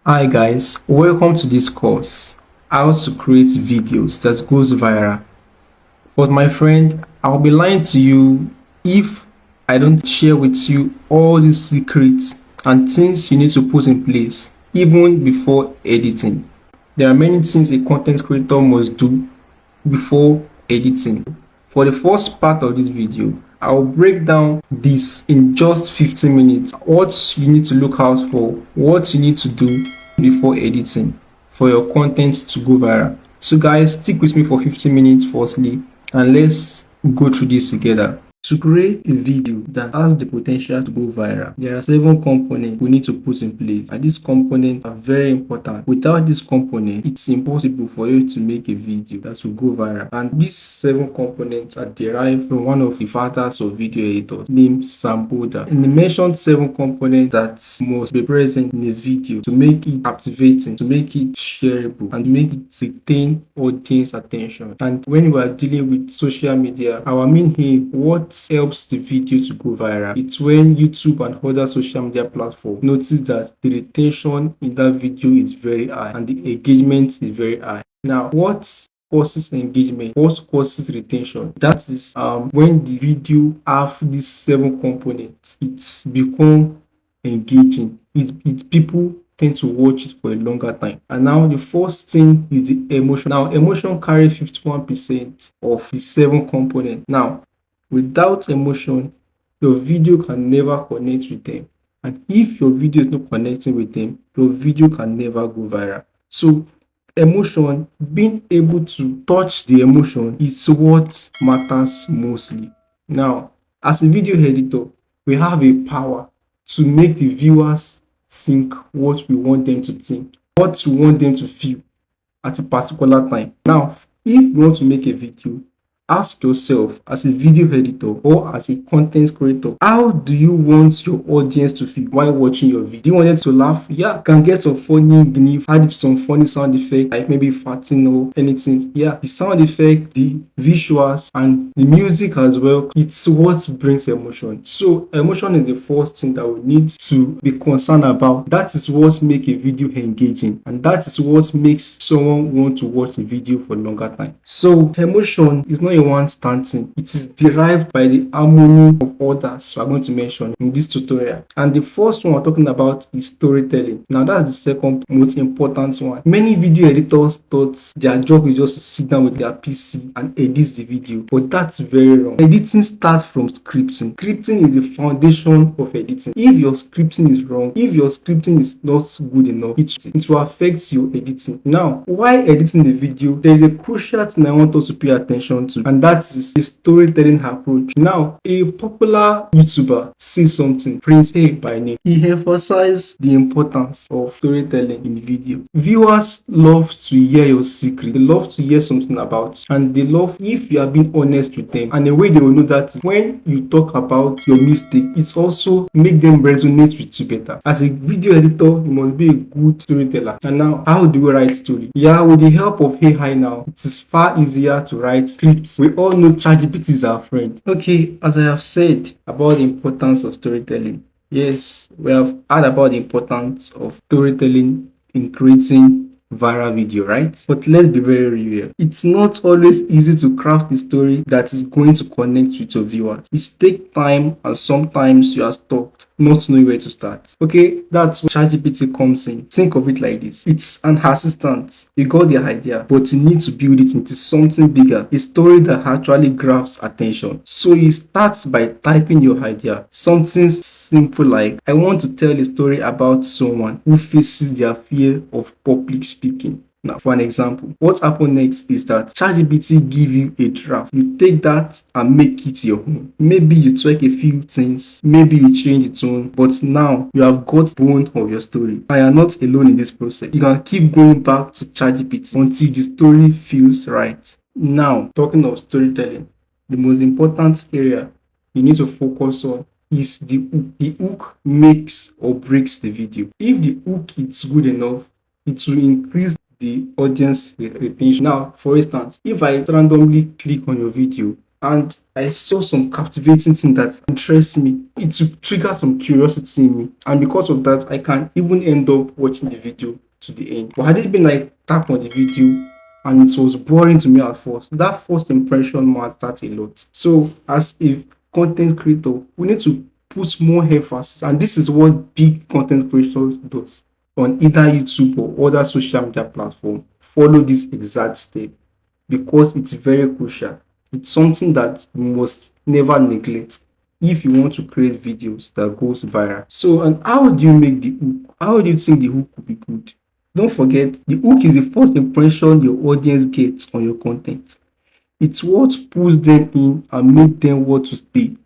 Hi guys, welcome to this course, how to create videos that goes viral. But my friend, I'll be lying to you if I don't share with you all the secrets and things you need to put in place even before editing. There are many things a content creator must do before editing. For the first part of this video, I'll break down this in just 15 minutes. What you need to look out for, what you need to do before editing for your content to go viral. So guys, stick with me for 15 minutes firstly, and let's go through this together. To create a video that has the potential to go viral, there are 7 components we need to put in place, and these components are very important. Without this component, it's impossible for you to make a video that will go viral. And these 7 components are derived from one of the fathers of video editors named Sam Boda. And he mentioned 7 components that must be present in a video to make it captivating, to make it shareable, and to make it retain audience attention. And when we are dealing with social media, our main aim, what helps the video to go viral, it's when YouTube and other social media platforms notice that the retention in that video is very high and the engagement is very high. Now, what causes engagement, what causes retention? That is when the video have these 7 components, it's become engaging. It people tend to watch it for a longer time. And now the first thing is the emotion. Now emotion carries 51% of the 7 components. Now without emotion, your video can never connect with them. And if your video is not connecting with them, your video can never go viral. So emotion, being able to touch the emotion, is what matters mostly. Now, as a video editor, we have a power to make the viewers think what we want them to think, what we want them to feel at a particular time. Now, if you want to make a video, ask yourself, as a video editor or as a content creator, how do you want your audience to feel while watching your video? Do you want them to laugh? Yeah, you can get some funny gif, add some funny sound effect, like maybe farting or anything. Yeah, the sound effect, the visuals, and the music as well, it's what brings emotion. So emotion is the first thing that we need to be concerned about. That is what makes a video engaging, and that is what makes someone want to watch a video for a longer time. So emotion is not a one-stand thing. It is derived by the harmony of others we are going to mention in this tutorial. And the first one we're talking about is storytelling. Now that's the second most important one. Many video editors thought their job is just to sit down with their PC and edit the video, but that's very wrong. Editing starts from scripting. Scripting is the foundation of editing. If your scripting is wrong, if your scripting is not good enough, it will affect your editing. Now, while editing the video, there is a crucial thing I want us to pay attention to, and that is the storytelling approach. Now, a popular YouTuber says something, Prince A by name. He emphasized the importance of storytelling in video. Viewers love to hear your secret. They love to hear something about you, and they love if you are being honest with them. And the way they will know that is when you talk about your mistake, it's also make them resonate with you better. As a video editor, you must be a good storyteller. And now, how do we write story? Yeah, with the help of AI now, it is far easier to write scripts. We all know ChatGPT is our friend. Okay, as I have said about the importance of storytelling, yes, we have heard about the importance of storytelling in creating viral video, right? But let's be very real. It's not always easy to craft a story that is going to connect with your viewers. It takes time, and sometimes you are stuck, not knowing where to start. Okay, that's where ChatGPT comes in. Think of it like this. It's an assistant. You got the idea, but you need to build it into something bigger, a story that actually grabs attention. So you start by typing your idea. Something simple like, I want to tell a story about someone who faces their fear of public speaking. Now, for an example, what happens next is that ChatGPT give you a draft. You take that and make it your own. Maybe you tweak a few things, maybe you change the tone, but now you have got bone of your story. And you're not alone in this process. You can keep going back to ChatGPT until the story feels right. Now, talking of storytelling, the most important area you need to focus on is the hook. The hook makes or breaks the video. If the hook is good enough, it will increase the audience retention. Now, for instance, if I randomly click on your video and I saw some captivating thing that interests me. It will trigger some curiosity in me, and because of that, I can even end up watching the video to the end. But had it been like tap on the video and it was boring to me at first, that first impression matters a lot. So as a content creator, we need to put more emphasis, and this is what big content creators does on either YouTube or other social media platform. Follow this exact step because it's very crucial. It's something that you must never neglect if you want to create videos that goes viral. So, and how do you make the hook? How do you think the hook will be good? Don't forget, the hook is the first impression your audience gets on your content. It's what pulls them in and make them want to stay.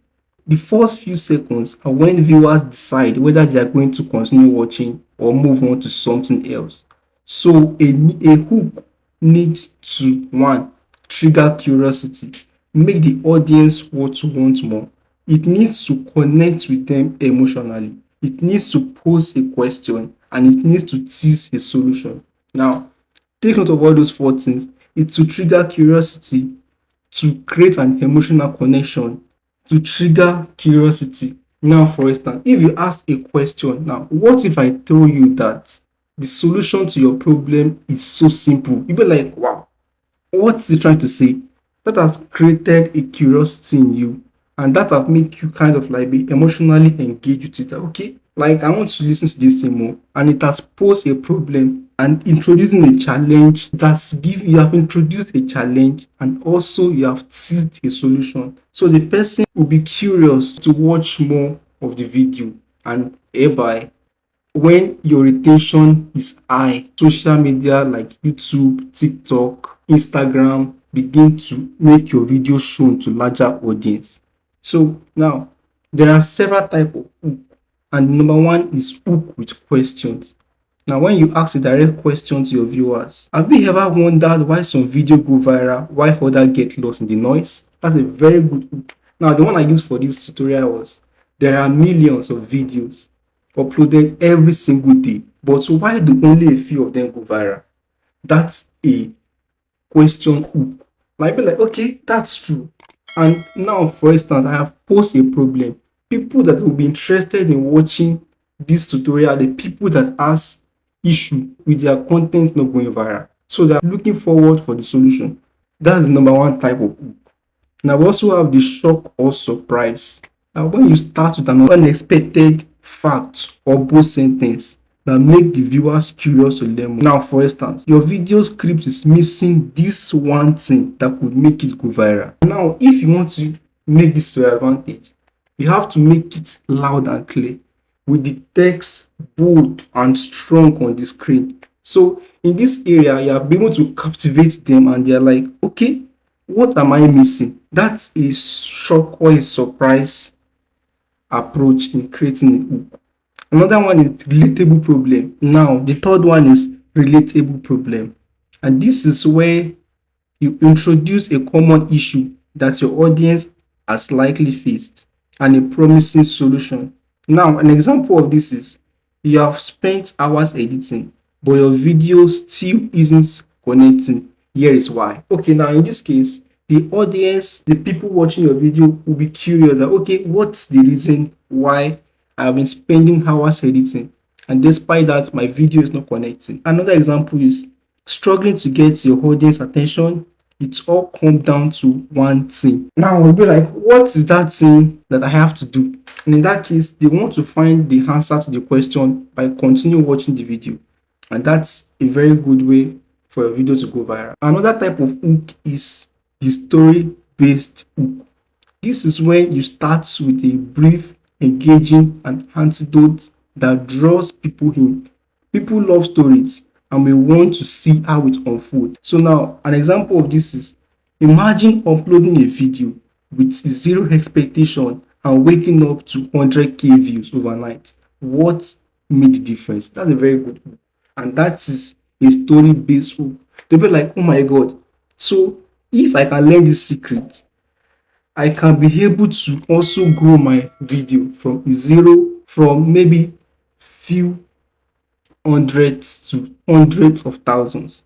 The first few seconds are when viewers decide whether they are going to continue watching or move on to something else. So a hook needs to one, trigger curiosity, make the audience want more. It needs to connect with them emotionally. It needs to pose a question and it needs to tease a solution. Now, take note of all those four things. It's to trigger curiosity, to create an emotional connection, to trigger curiosity. Now, for instance, if you ask a question, now, what if I tell you that the solution to your problem is so simple? You'll be like, wow, what's he trying to say? That has created a curiosity in you, and that has made you kind of like be emotionally engaged with it. Okay, like I want to listen to this thing more, and it has posed a problem and introducing a challenge. It has you have introduced a challenge, and also you have teased a solution. So the person will be curious to watch more of the video, and hereby when your retention is high, social media like YouTube, TikTok, Instagram begin to make your video shown to larger audience. So now there are several types of hook, and number one is hook with questions. Now, when you ask a direct question to your viewers, have you ever wondered why some video go viral, why others get lost in the noise? That's a very good hook. Now, the one I used for this tutorial was there are millions of videos uploaded every single day, but why do only a few of them go viral? That's a question hook. Might be like, okay, that's true. And now, for instance, I have posed a problem. People that will be interested in watching this tutorial are the people that has issue with their content not going viral. So they're looking forward for the solution. That's the number one type of hook. Now we also have the shock or surprise. Now when you start with an unexpected fact or bold sentence that make the viewers curious to learn more. Now for instance, your video script is missing this one thing that could make it go viral. Now if you want to make this to your advantage, you have to make it loud and clear with the text bold and strong on the screen. So in this area, you are able to captivate them and they're like, okay, what am I missing? That's a shock or a surprise approach in creating a hook. Another one is relatable problem. Now, the third one is relatable problem. And this is where you introduce a common issue that your audience has likely faced and a promising solution. Now, an example of this is you have spent hours editing, but your video still isn't connecting. Here is why. Okay, now in this case, the audience, the people watching your video will be curious that, okay, what's the reason why I've been spending hours editing, and despite that, my video is not connecting. Another example is struggling to get your audience attention. It's all come down to one thing. Now we'll be like, what is that thing that I have to do? And in that case, they want to find the answer to the question by continue watching the video. And that's a very good way for your video to go viral. Another type of hook is the story-based hook. This is when you start with a brief, engaging, and antidote that draws people in. People love stories and we want to see how it unfolds. So now, an example of this is, imagine uploading a video with zero expectation and waking up to 100k views overnight. What made the difference? That's a very good hook. And that is a story-based hook. They'll be like, oh my God. So if I can learn this secret, I can be able to also grow my video from zero, from maybe few hundreds to hundreds of thousands.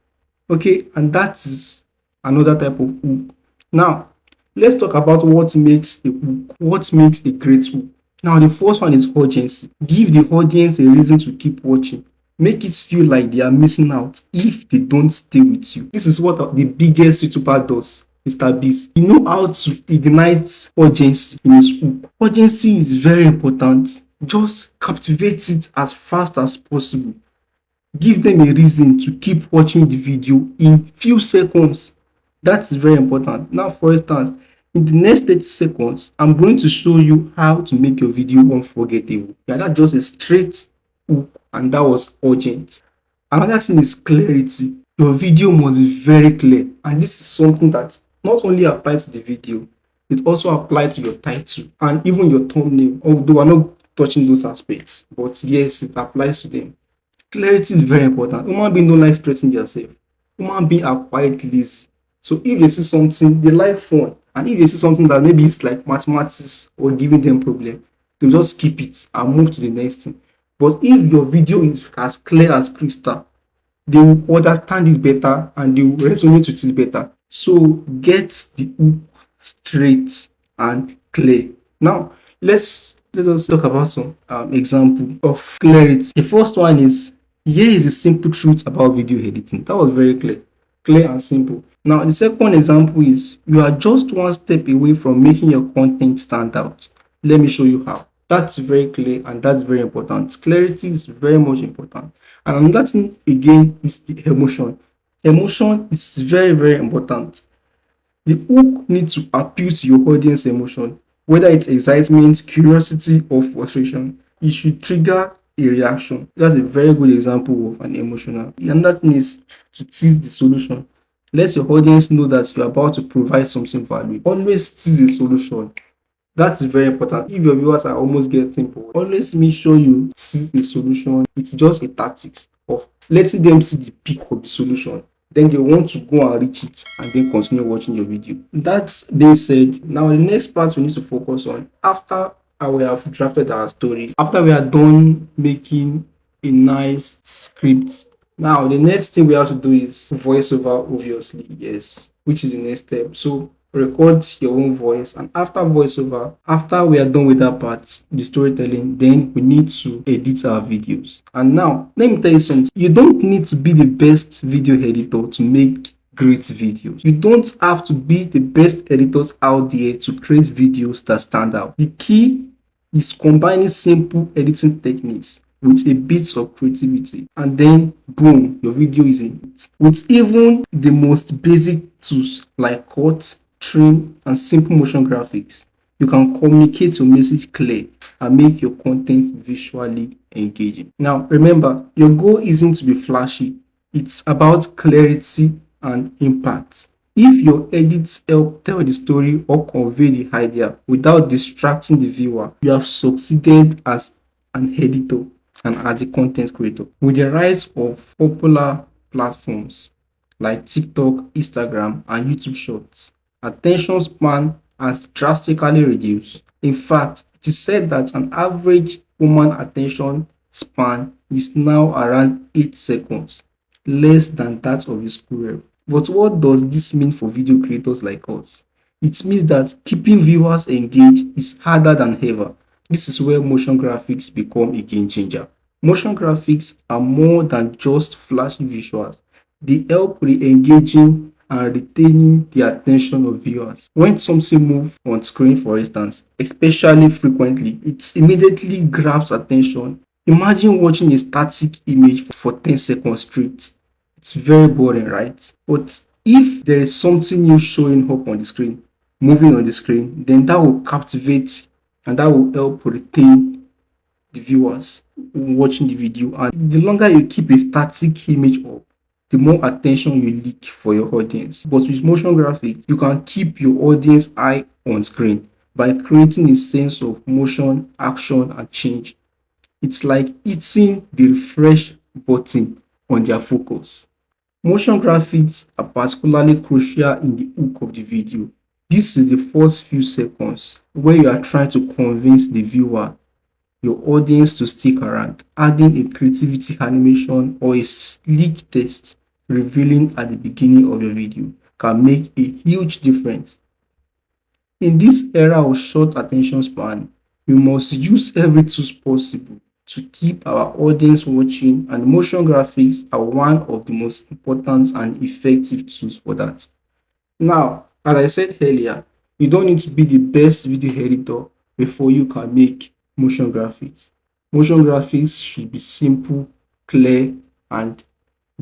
Okay, and that is another type of hook. Now, Let's talk about what makes a hook, what makes a great hook. Now, the first one is urgency. Give the audience a reason to keep watching. Make it feel like they are missing out if they don't stay with you. This is what the biggest YouTuber does, Mr. Beast. You know how to ignite urgency in his hook. Urgency is very important. Just captivate it as fast as possible. Give them a reason to keep watching the video in few seconds. That's very important. Now, for instance, in the next 30 seconds, I'm going to show you how to make your video unforgettable. Yeah, that's just a straight hook, and that was urgent. Another thing is clarity. Your video must be very clear, and this is something that not only applies to the video, it also applies to your title and even your thumbnail, although I'm not touching those aspects, but yes, it applies to them. Clarity is very important. Human beings don't like stressing themselves. Human beings are quite lazy. So if they see something, they like fun. And if they see something that maybe it's like mathematics or giving them problem, they'll just skip it and move to the next thing. But if your video is as clear as crystal, they will understand it better and they will resonate with it better. So get the hook straight and clear. Now let us talk about some example of clarity. The first one is, here is the simple truth about video editing. That was very clear and simple. Now the second example is, you are just one step away from making your content stand out. Let me show you how. That's very clear and that's very important. Clarity is very much important. And another thing again is the emotion. Emotion is very important. The hook needs to appeal to your audience emotion, whether it's excitement, curiosity, or frustration. It should trigger a reaction. That's a very good example of an emotional. Another thing is to tease the solution. Let your audience know that you're about to provide something valuable. Always tease the solution. That's very important. If your viewers are almost getting bored, always make sure you see the solution. It's just a tactics of letting them see the peak of the solution. Then they want to go and reach it and then continue watching your video. That being said, now the next part we need to focus on, after we have drafted our story, after we are done making a nice script, now the next thing we have to do is voiceover, obviously, yes, which is the next step. So record your own voice, and after voiceover, after we are done with that part, the storytelling, then we need to edit our videos. And now let me tell you something, you don't need to be the best video editor to make great videos. You don't have to be the best editors out there to create videos that stand out. The key is combining simple editing techniques with a bit of creativity, and then boom, your video is in it. With even the most basic tools like cut, trim, and simple motion graphics, you can communicate your message clear and make your content visually engaging. Now remember, your goal isn't to be flashy, it's about clarity and impact. If your edits help tell the story or convey the idea without distracting the viewer, you have succeeded as an editor and as a content creator. With the rise of popular platforms like TikTok, Instagram, and YouTube Shorts, attention span has drastically reduced. In fact, it is said that an average human attention span is now around 8 seconds, less than that of a squirrel. But what does this mean for video creators like us? It means that keeping viewers engaged is harder than ever. This is where motion graphics become a game changer. Motion graphics are more than just flashy visuals. They help re-engaging and retaining the attention of viewers. When something moves on screen, for instance, especially frequently, it immediately grabs attention. Imagine watching a static image for 10 seconds straight. It's very boring, right? But if there is something new showing up on the screen, moving on the screen, then that will captivate and that will help retain the viewers watching the video. And the longer you keep a static image up, the more attention you leak for your audience. But with motion graphics, you can keep your audience eye on screen by creating a sense of motion, action, and change. It's like hitting the refresh button on their focus. Motion graphics are particularly crucial in the hook of the video. This is the first few seconds where you are trying to convince the viewer, your audience, to stick around. Adding a creativity animation or a sleek text revealing at the beginning of your video can make a huge difference. In this era of short attention span, we must use every tool possible to keep our audience watching, and motion graphics are one of the most important and effective tools for that. Now, as I said earlier, you don't need to be the best video editor before you can make motion graphics. Motion graphics should be simple, clear, and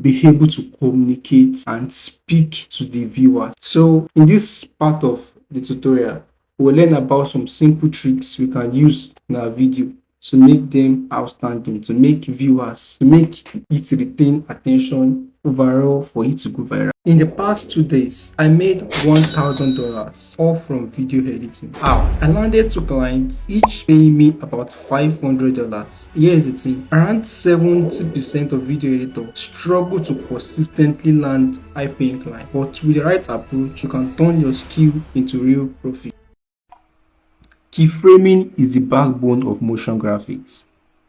be able to communicate and speak to the viewers. So in this part of the tutorial, we'll learn about some simple tricks we can use in our video to make them outstanding, to make viewers, to make it retain attention overall for it to go viral. In the past 2 days, I made $1,000 all from video editing. How? I landed 2 clients, each paying me about $500. Here's the thing, around 70% of video editors struggle to consistently land high-paying clients, but with the right approach, you can turn your skill into real profit. Keyframing is the backbone of motion graphics.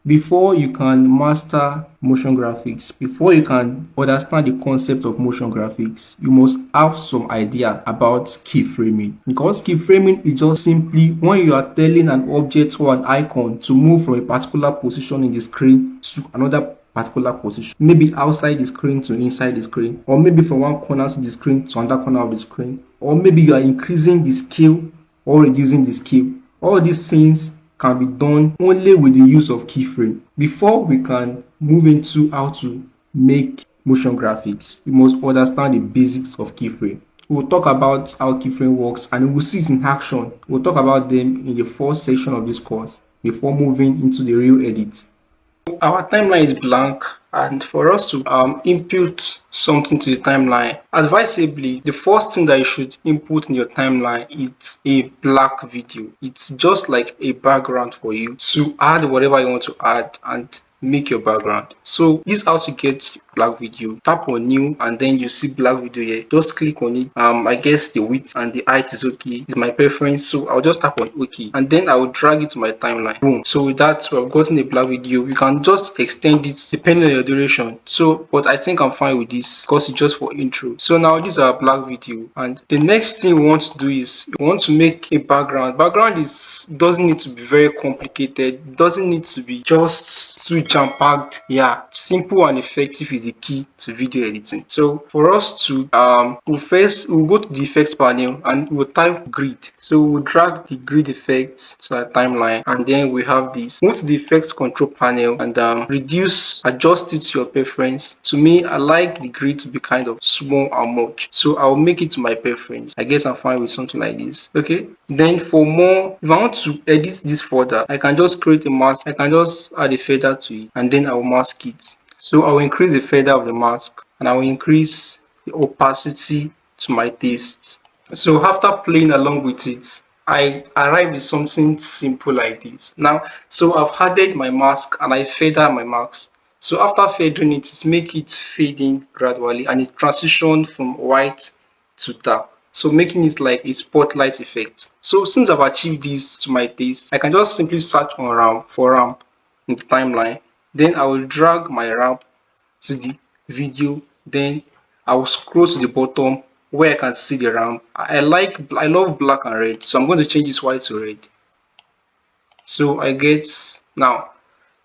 Before you can master motion graphics, before you can understand the concept of motion graphics, you must have some idea about keyframing. Because keyframing is just simply when you are telling an object or an icon to move from a particular position in the screen to another particular position, maybe outside the screen to inside the screen, or maybe from one corner to the screen to another corner of the screen, or maybe you are increasing the scale or reducing the scale. All these things can be done only with the use of keyframe. Before we can move into how to make motion graphics, we must understand the basics of keyframe. We'll talk about how keyframe works and we'll see it in action. We'll talk about them in the first section of this course before moving into the real edit. Our timeline is blank, and for us to input something to the timeline, advisably, the first thing that you should input in your timeline is a black video. It's just like a background for you to add whatever you want to add and make your background. So this is how to get black video. Tap on new and then you see black video here. Just click on it. I guess the width and the height is okay. It's my preference, so I'll just tap on OK, and then I will drag it to my timeline. Boom. So with that, we've gotten a black video. You can just extend it depending on your duration. So but I think I'm fine with this because it's just for intro. So now this is our black video, and the next thing we want to do is we want to make a background. Background doesn't need to be very complicated. It doesn't need to be just too jam-packed. Yeah, simple and effective is the key to video editing. So for us to we'll go to the effects panel and we'll type grid. So we'll drag the grid effects to our timeline, and then we have this. Go to the effects control panel and adjust it to your preference. To me, I like the grid to be kind of small and much, so I'll make it to my preference. I guess I'm fine with something like this. Okay, then for more, if I want to edit this further, I can just create a mask. I can just add a feather to it and then I will mask it. So I will increase the feather of the mask and I will increase the opacity to my taste. So after playing along with it, I arrive with something simple like this. Now, so I've added my mask and I feather my mask. So after feathering it make it fading gradually, and it transitioned from white to dark, so making it like a spotlight effect. So since I've achieved this to my taste, I can just simply search on ramp in the timeline. Then I will drag my ramp to the video. Then I will scroll to the bottom where I can see the ramp. I love black and red, so I'm going to change this white to red. So I get now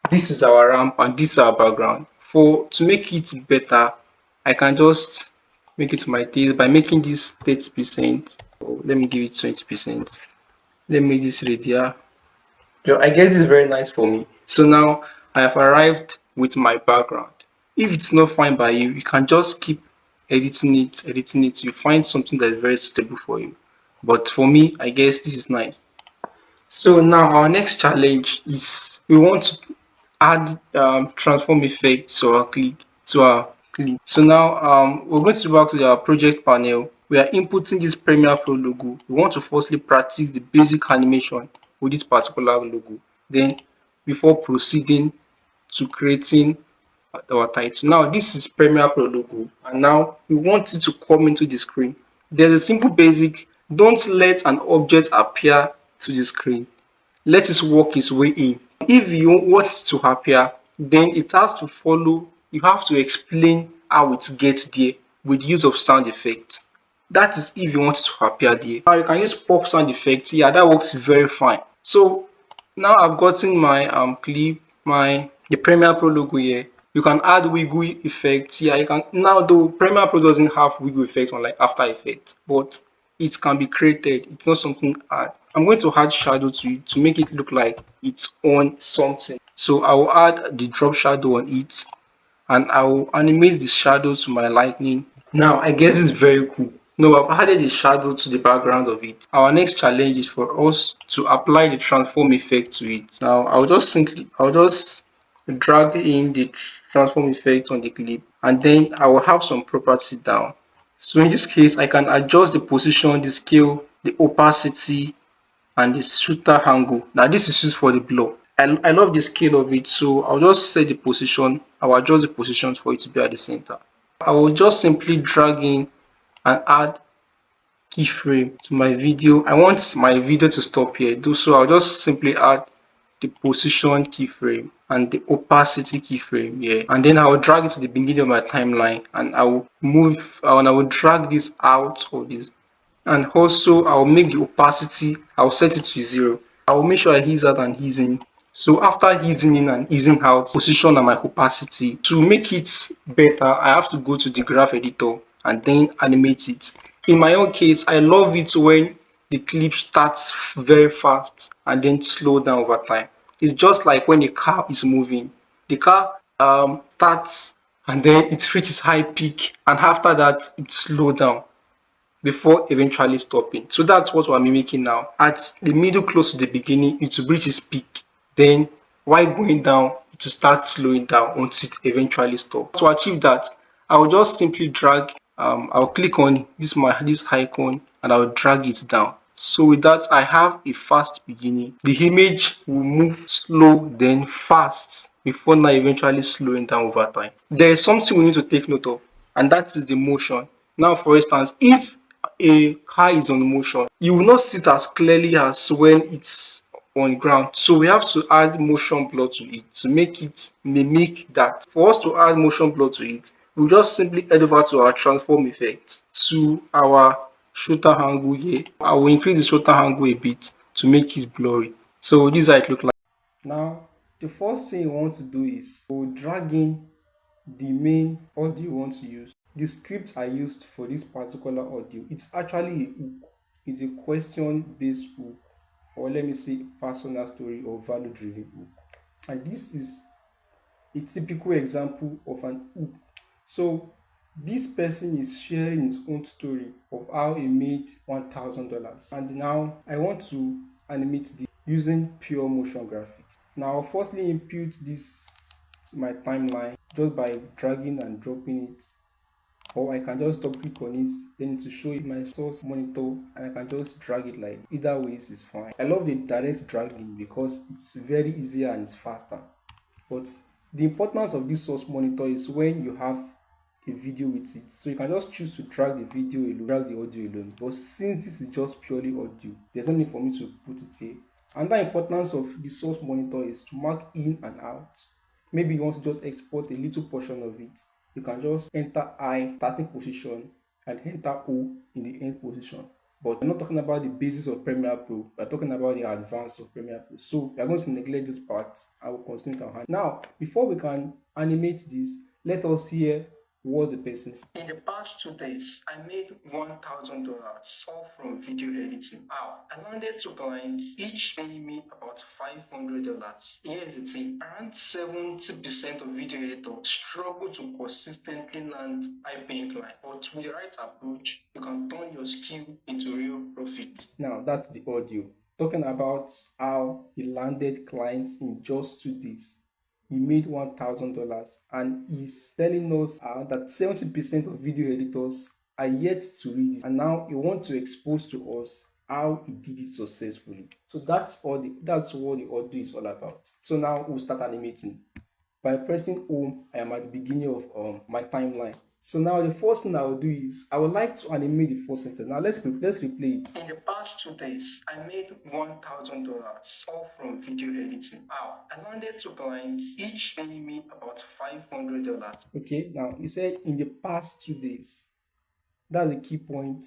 this is our ramp and this is our background. To make it better, I can just make it to my taste by making this 30%. Let me give it 20%. Let me make this radial. I guess this is very nice for me. So now I have arrived with my background. If it's not fine by you, you can just keep editing it. You find something that is very suitable for you. But for me, I guess this is nice. So now our next challenge is we want to add transform effect to our clip. So now we're going to go back to our project panel. We are inputting this Premiere Pro logo. We want to firstly practice the basic animation with this particular logo, then before proceeding to creating our title. Now this is Premiere Pro logo, and now we want it to come into the screen. There's a simple basic: don't let an object appear to the screen, let it work its way in. If you want it to appear, then it has to follow. You have to explain how it gets there with use of sound effects. That is if you want it to appear there. Now you can use pop sound effect. Yeah, that works very fine. So now I've gotten my clip, the Premiere Pro logo here. You can add wiggle effects. Yeah, you can. Now though Premiere Pro doesn't have wiggle effects on like After Effects, but it can be created. It's not something hard. I'm going to add shadow to it to make it look like it's on something. So I will add the drop shadow on it, and I will animate the shadow to my lightning. Now I guess it's very cool. Now I've added the shadow to the background of it. Our next challenge is for us to apply the transform effect to it. Now I'll just drag in the transform effect on the clip, and then I will have some property down. So in this case, I can adjust the position, the scale, the opacity, and the shooter angle. Now this is used for the blur. I love the scale of it, so I'll just set the position. I'll adjust the positions for it to be at the center. I will just simply drag in and add keyframe to my video. I want my video to stop here. Do so I'll just simply add the position keyframe and the opacity keyframe here, and then I will drag it to the beginning of my timeline, and I will I will drag this out of this, and also I'll make the opacity, I'll set it to 0. I will make sure I ease out and ease in. So after easing in and easing out, position and my opacity. To make it better, I have to go to the graph editor and then animate it. In my own case, I love it when the clip starts very fast and then slow down over time. It's just like when a car is moving. The car starts and then it reaches high peak, and after that it slows down before eventually stopping. So that's what we're mimicking now. At the middle, close to the beginning, it will reach its peak. Then while going down, it will start slowing down until it eventually stops. To achieve that, I will just simply drag, I'll click on this icon, and I'll drag it down. So with that, I have a fast beginning. The image will move slow, then fast, before now eventually slowing down over time. There is something we need to take note of, and that is the motion. Now, for instance, if a car is on motion, you will not see it as clearly as when it's on ground. So we have to add motion blur to it to make it mimic that. For us to add motion blur to it, we'll just simply head over to our transform effect, to our shutter angle here. I will increase the shutter angle a bit to make it blurry. So this is how it looks like. Now, the first thing you want to do is we'll drag in the main audio you want to use. The script I used for this particular audio, it's actually a hook. It's a question-based hook, or let me say personal story or value-driven hook. And this is a typical example of an hook. So this person is sharing his own story of how he made $1,000. And now I want to animate this using pure motion graphics. Now I'll firstly input this to my timeline just by dragging and dropping it, or I can just double click on it, then to show it my source monitor, and I can just drag it. Like either ways is fine. I love the direct dragging because it's very easier and it's faster. But the importance of this source monitor is when you have a video with it, so you can just choose to drag the video alone, drag the audio alone. But since this is just purely audio, there's no need for me to put it here. And the importance of the source monitor is to mark in and out. Maybe you want to just export a little portion of it, you can just enter I starting position and enter O in the end position. But we're not talking about the basis of Premiere Pro, we're talking about the advance of Premiere Pro. So we are going to neglect this part. I will continue. Now, before we can animate this, let us hear what the person said. In the past 2 days, I made $1,000 all from video editing. Wow. I landed 2 clients, each paying me about $500. Here's the thing, around 70% of video editors struggle to consistently land high-paying clients. But with the right approach, you can turn your skill into real profit. Now, that's the audio talking about how he landed clients in just 2 days. He made $1,000, and he's telling us that 70% of video editors are yet to read it, and now he wants to expose to us how he did it successfully. So that's what the audio is all about. So now we'll start animating. By pressing home, I am at the beginning of my timeline. So now the first thing I will do is I would like to animate the first sentence. Now let's replay it. In the past 2 days, I made $1,000 all from video editing. Wow. I landed 2 clients, each paying me about $500. Okay, now he said in the past 2 days. That's the key point.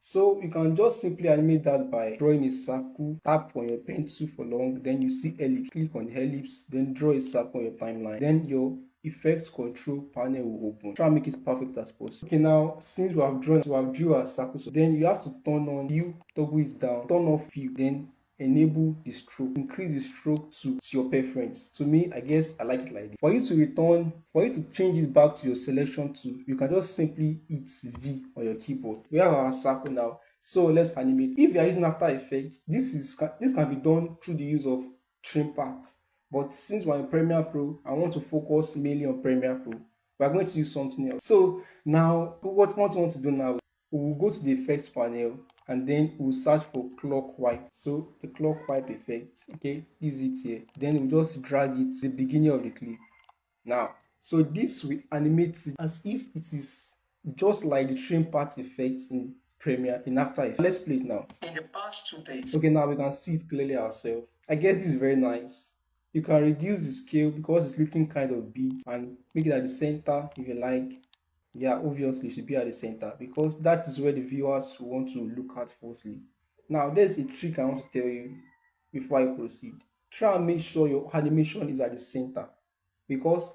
So you can just simply animate that by drawing a circle, tap on your pencil for long, then you see ellipse, click on the ellipse, then draw a circle on your timeline. Then your effects control panel will open. Try and make it perfect as possible. Okay, now since we have drew our circle, so then you have to turn on view, toggle it down, turn off view, then enable the stroke, increase the stroke to your preference. To me, I guess I like it like this. For you to change it back to your selection tool, you can just simply hit V on your keyboard. We have our circle now, so let's animate. If you are using After Effects, this can be done through the use of trim paths. But since we're in Premiere Pro, I want to focus mainly on Premiere Pro. We're going to use something else. So now, what we want to do now is we will go to the effects panel and then we'll search for clock wipe. So the clock wipe effect, okay, is it here. Then we'll just drag it to the beginning of the clip. Now, so this will animate it as if it is just like the trim path effect in Premiere in After Effects. Let's play it now. In the past 2 days. Okay, now we can see it clearly ourselves. I guess this is very nice. You can reduce the scale because it's looking kind of big and make it at the center if you like. Yeah, obviously it should be at the center because that is where the viewers want to look at firstly. Now, there's a trick I want to tell you before I proceed. Try and make sure your animation is at the center because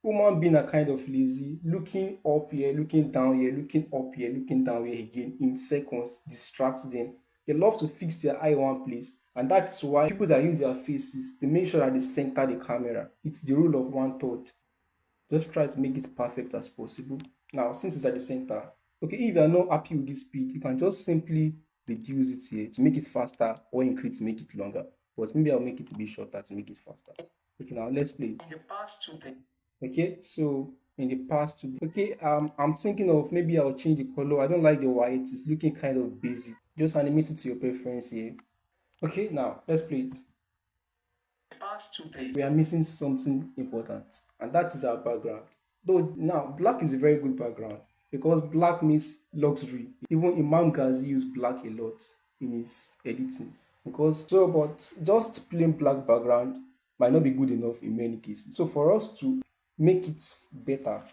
human beings are kind of lazy. Looking up here, looking down here, looking up here, looking down here again in seconds distracts them. They love to fix their eye in one place, and that's why people that use their faces, they make sure that they center the camera. It's the rule of 1/3. Just try to make it perfect as possible. Now, since it's at the center, okay, if you are not happy with this speed, you can just simply reduce it here to make it faster or increase to make it longer. But maybe I'll make it a bit shorter to make it faster. Okay, now let's play it. In the past 2 days. Okay, so in the past 2 days. Okay, I'm thinking of maybe I'll change the color. I don't like the white, it's looking kind of busy. Just animate it to your preference here. Okay, now let's play it. Past 2 days. We are missing something important, and that is our background. Though now black is a very good background because black means luxury. Even Imam Ghazi used black a lot in his editing. But just plain black background might not be good enough in many cases. So for us to make it better,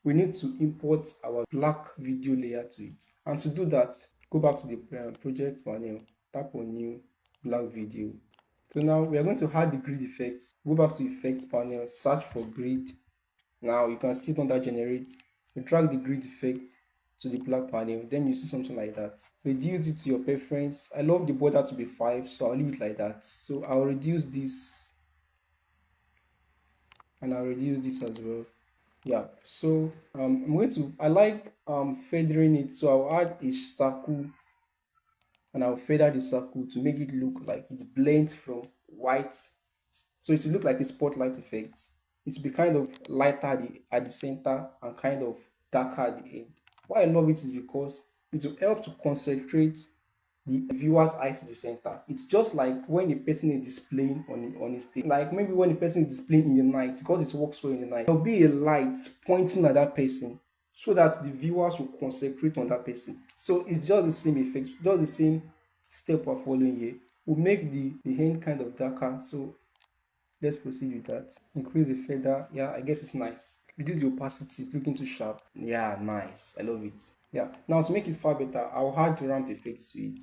we need to import our black video layer to it. And to do that, go back to the project panel, tap on new black video. So now we are going to add the grid effects. Go back to effects panel, search for grid. Now you can see it under generate. You drag the grid effect to the black panel, then you see something like that. Reduce it to your preference. I love the border to be 5, so I'll leave it like that. So I'll reduce this and I'll reduce this as well. Yeah, so I like feathering it, so I'll add a circle and I'll feather the circle to make it look like it blends from white, so it will look like a spotlight effect. It will be kind of lighter at the center and kind of darker at the end. Why I love it is because it will help to concentrate the viewer's eyes to the center. It's just like when the person is displaying on a stage. Like maybe when the person is displaying in the night, because it works well in the night, there'll be a light pointing at that person so that the viewers will concentrate on that person. So it's just the same effect, just the same step we're following here. We'll make the hand kind of darker. So let's proceed with that. Increase the feather. Yeah, I guess it's nice. Reduce the opacity, it's looking too sharp. Yeah, nice. I love it. Yeah, now to make it far better, I'll add the ramp effect to it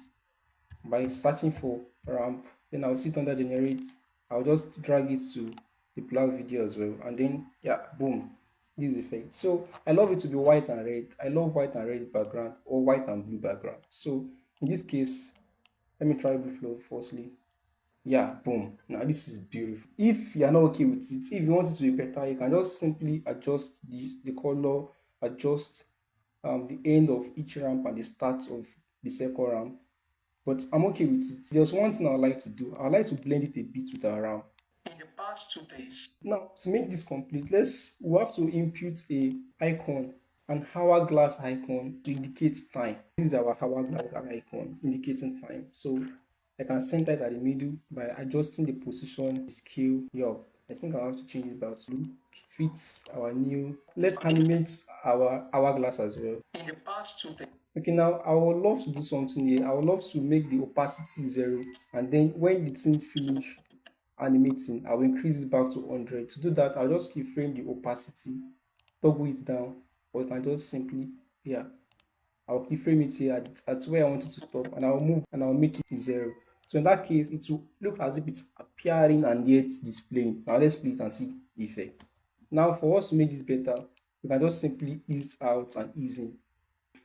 by searching for ramp. Then I'll sit under generate. I'll just drag it to the black video as well, and then yeah, boom, this effect. So I love it to be white and red. I love white and red background or white and blue background. So in this case, let me try blue flow firstly. Yeah, boom. Now this is beautiful. If you are not okay with it, if you want it to be better, you can just simply adjust the color, adjust the end of each ramp and the start of the second ramp. But I'm okay with it. There's one thing I like to do. I like to blend it a bit with our ramp. In the past 2 days. Now to make this complete, we have to input a icon, an hourglass icon to indicate time. This is our hourglass icon indicating time. So I can center it at the middle by adjusting the position, the scale. Yo, I think I'll have to change it back to blue to fit our new. Let's animate our hourglass as well. In the past 2 days. Okay, now I would love to do something here. I would love to make the opacity 0, and then when the thing finish animating, I will increase it back to 100. To do that, I'll just keyframe the opacity, toggle it down, or you can just simply, yeah, I'll keyframe it here at where I want it to stop, and I'll move and I'll make it 0. So in that case, it will look as if it's appearing and yet displaying. Now let's play it and see the effect. Now for us to make this better, we can just simply ease out and ease in.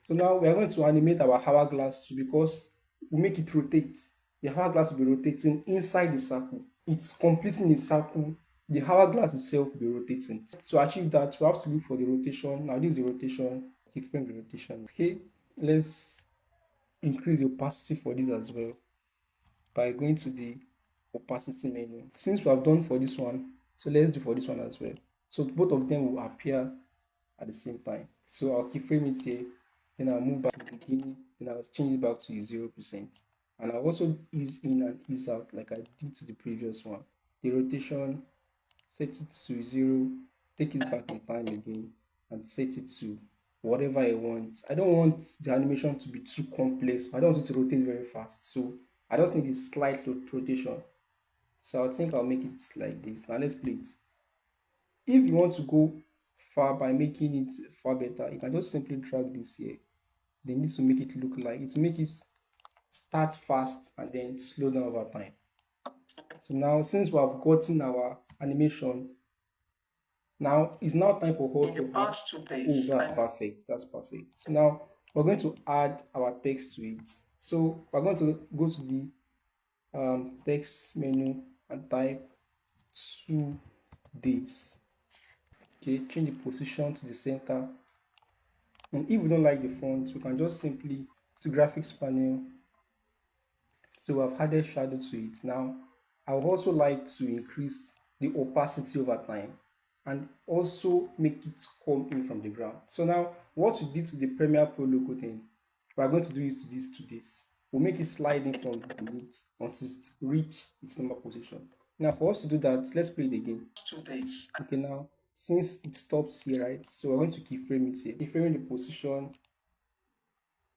So now we are going to animate our hourglass too, because we make it rotate. The hourglass will be rotating inside the circle. It's completing the circle. The hourglass itself will be rotating. To achieve that, we have to look for the rotation. Now this is the rotation, keyframe the rotation. Okay, let's increase the opacity for this as well by going to the opacity menu. Since we have done for this one, so let's do for this one as well. So both of them will appear at the same time. So I'll keyframe it here, then I'll move back to the beginning, then I'll change it back to 0%. And I'll also ease in and ease out like I did to the previous one. The rotation, set it to 0, take it back in time again, and set it to whatever I want. I don't want the animation to be too complex. I don't want it to rotate very fast. So I just need a slight rotation. So I think I'll make it like this. Now let's play it. If you want to go far by making it far better, you can just simply drag this here. They need to make it look like it, to make it start fast and then slow down over time. So now since we have gotten our animation, now it's now time for us to add. Oh, that's perfect. That's perfect. So now we're going to add our text to it. So we're going to go to the text menu and type 2 days. Okay, change the position to the center. And if we don't like the font, we can just simply to graphics panel. So I've added shadow to it. Now I would also like to increase the opacity over time and also make it come in from the ground. So now what we did to the Premiere Pro logo thing, we are going to do it to this. We'll make it slide in from beneath until it reach its normal position. Now for us to do that, let's play it again. Okay, now since it stops here, right? So we're going to keyframe it here. Keyframing the position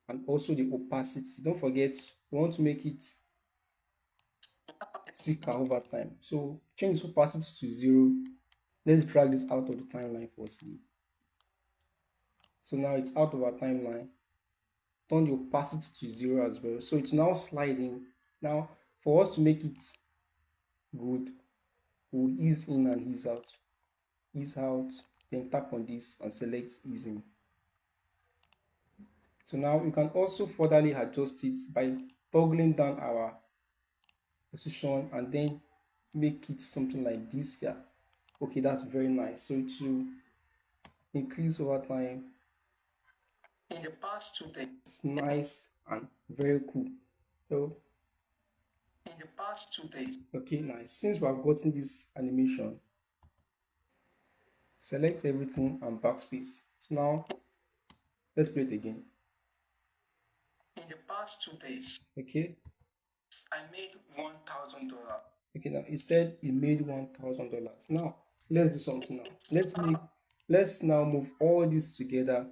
and also the opacity. Don't forget, we want to make it thicker over time. So change the opacity to 0. Let's drag this out of the timeline firstly. So now it's out of our timeline. Turn the opacity to 0 as well. So it's now sliding. Now for us to make it good, we'll ease in and ease out. Ease out, then tap on this and select ease in. So now we can also furtherly adjust it by toggling down our position and then make it something like this here. Okay, that's very nice. So it will increase over time. In the past 2 days, it's nice and very cool. So in the past 2 days, okay, nice. Since we have gotten this animation, select everything and backspace. So now let's play it again. In the past 2 days, okay, I made $1,000. Okay, now it said it made $1,000. Now let's do something now. Let's now move all this together,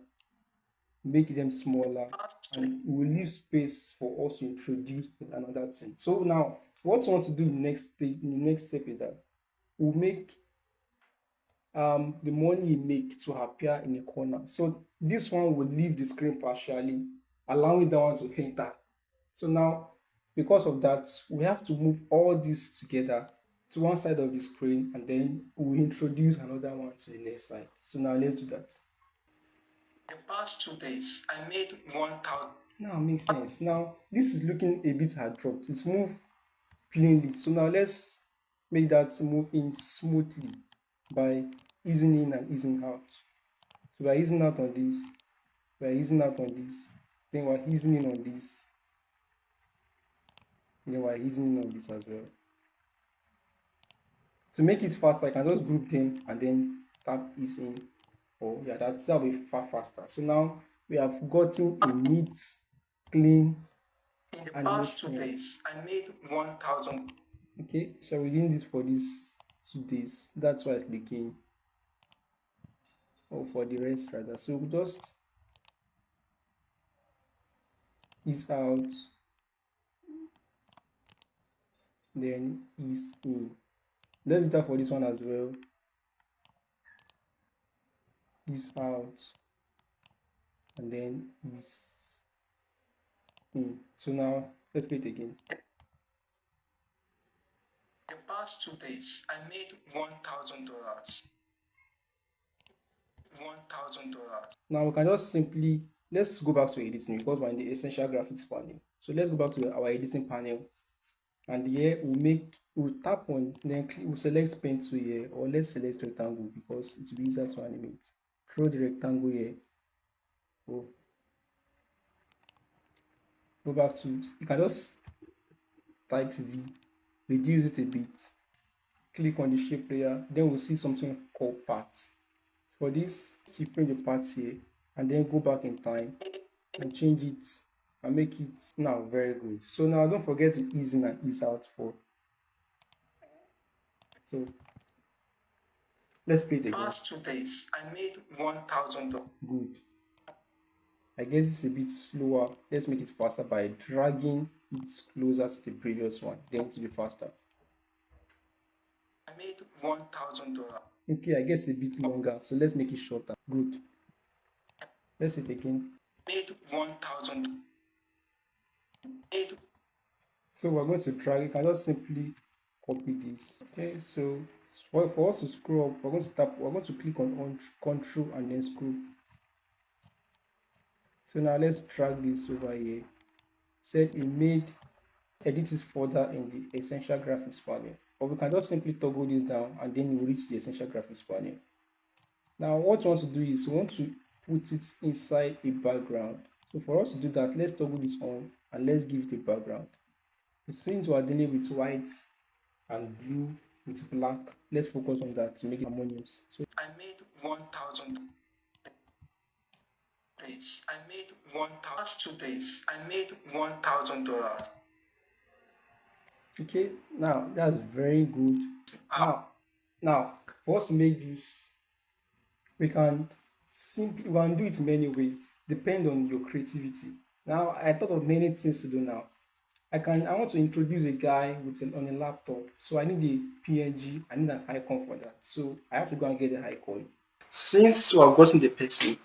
make them smaller, and we'll leave space for us to introduce another thing. So now what we want to do in the next step is that we'll make the money you make to appear in a corner. So this one will leave the screen partially, allowing that one to enter. So now because of that, we have to move all this together to one side of the screen, and then we'll introduce another one to the next side. So now let's do that. The past 2 days, I made 1,000. Now makes sense. Now this is looking a bit abrupt. It's moved plainly. So now let's make that move in smoothly by easing in and easing out. So we're easing out on this, we're easing out on this, then we're easing in on this, then we're easing in on this as well. To make it faster, I can just group them and then tap ease in. Oh yeah, that'll be far faster. So now we have gotten a neat, clean in the past 2 days, I made 1,000. Okay, so we're doing this for these 2 days. That's why it's looking. Or for the rest rather. So we just ease out, then ease in. Let's do that for this one as well. Ease out and then ease in. So now let's play it again. The past 2 days, I made $1,000. $1,000. Now we can just simply let's go back to editing because we're in the essential graphics panel. So let's go back to our editing panel, and here we'll tap on, then we'll select pen tool here, or let's select rectangle because it will be easier to animate. Throw the rectangle here. Go back to, you can just type V, reduce it a bit, click on the shape layer, then we'll see something called path. For this, keyframe the path here, and then go back in time and change it and make it now very good. So now don't forget to ease in and ease out for. So let's play it again. Past 2 days, I made $1,000. Good. I guess it's a bit slower. Let's make it faster by dragging it closer to the previous one. Then it will be faster. I made $1,000. Okay, I guess a bit longer. So let's make it shorter. Good. Let's hit again. Made 1,000. So we're going to drag. You can just simply copy this. Okay, so for us to scroll up, we're going to click on Control and then scroll. So now let's drag this over here. Said we made edit this further in the essential graphics panel. Or we can just simply toggle this down and then you reach the essential graphics panel. Now what we want to do is we want to put it inside a background. So for us to do that, let's toggle this on and let's give it a background. Since we are dealing with white and blue with black, let's focus on that to make it harmonious. So I made 1,000 days. I made 1,000 days. I made $1,000. Okay, now that's very good. Now for us to make this, we can do it many ways, depend on your creativity. Now I thought of many things to do now. I want to introduce a guy on a laptop. So I need a PNG, I need an icon for that. So I have to go and get the icon. Since we have gotten the person,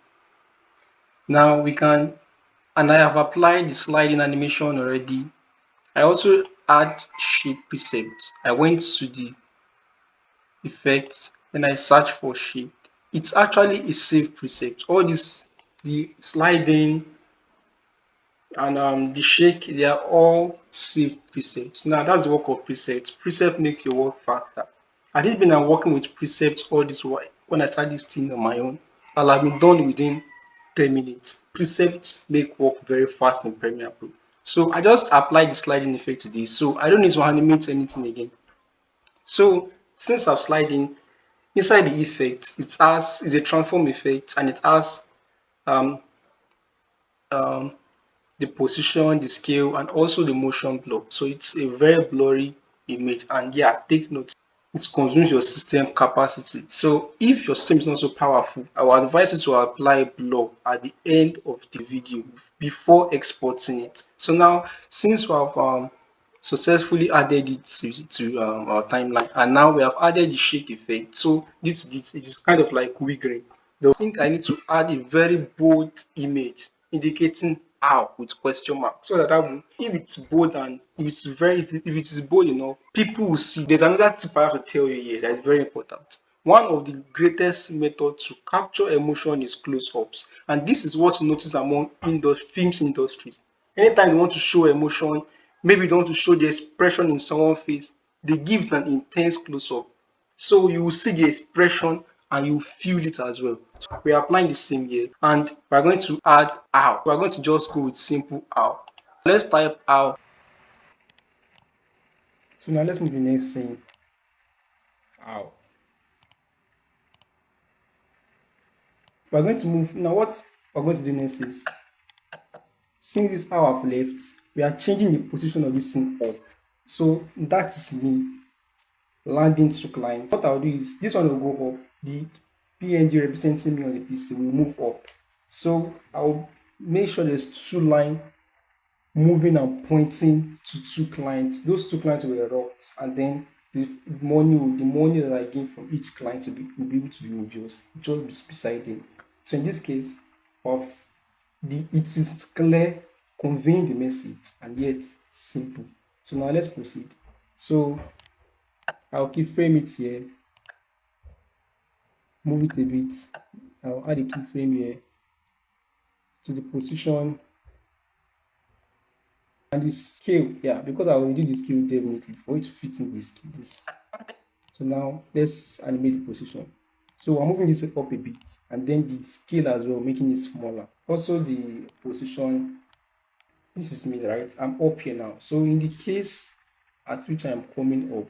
now we can, and I have applied the sliding animation already. I also add shape presets. I went to the effects and I search for shape. It's actually a saved preset. All this, the sliding and the shake, they are all saved presets. Now that's the work of presets. Presets make your work faster. I did been working with presets all this while. When I started this thing on my own, I'll have been done within 10 minutes. Presets make work very fast in Premiere Pro. So I just applied the sliding effect to this. So I don't need to animate anything again. So since I'm sliding, inside the effect, it's a transform effect and it has um, the position, the scale, and also the motion blur. So it's a very blurry image. And yeah, take note, it consumes your system capacity. So if your system is not so powerful, I will advise you to apply blur at the end of the video before exporting it. So now, since we have successfully added it to our timeline, and now we have added the shake effect. So due to this, it is kind of like wiggling. I think I need to add a very bold image indicating how with question mark, so that will, if it's bold and if it is bold enough, people will see. There's another tip I have to tell you here that is very important. One of the greatest methods to capture emotion is close-ups, and this is what you notice among films industries. Anytime you want to show emotion, maybe you want to show the expression in someone's face, they give an intense close-up. So you will see the expression and you feel it as well. So we are applying the same here, and we're going to add how. We're going to just go with simple how. Let's type how. So now let's move to the next thing. How. We're going to move now. What we're going to do next is, since this how I've left, we are changing the position of this thing up. So that's me landing to client. What I'll do is this one will go up. The PNG representing me on the PC will move up. So I'll make sure there's two lines moving and pointing to two clients. Those two clients will erupt, and then the money that I gain from each client will be able to be obvious, just beside it. So in this case, it is clear conveying the message and yet simple. So now let's proceed. So I'll keyframe it here, move it a bit. I'll add a keyframe here to the position and the scale. Yeah, because I will do the scale definitely for it to fit in this. So now let's animate the position. So I'm moving this up a bit and then the scale as well, making it smaller. Also the position, this is me, right? I'm up here now. So in the case at which I'm coming up,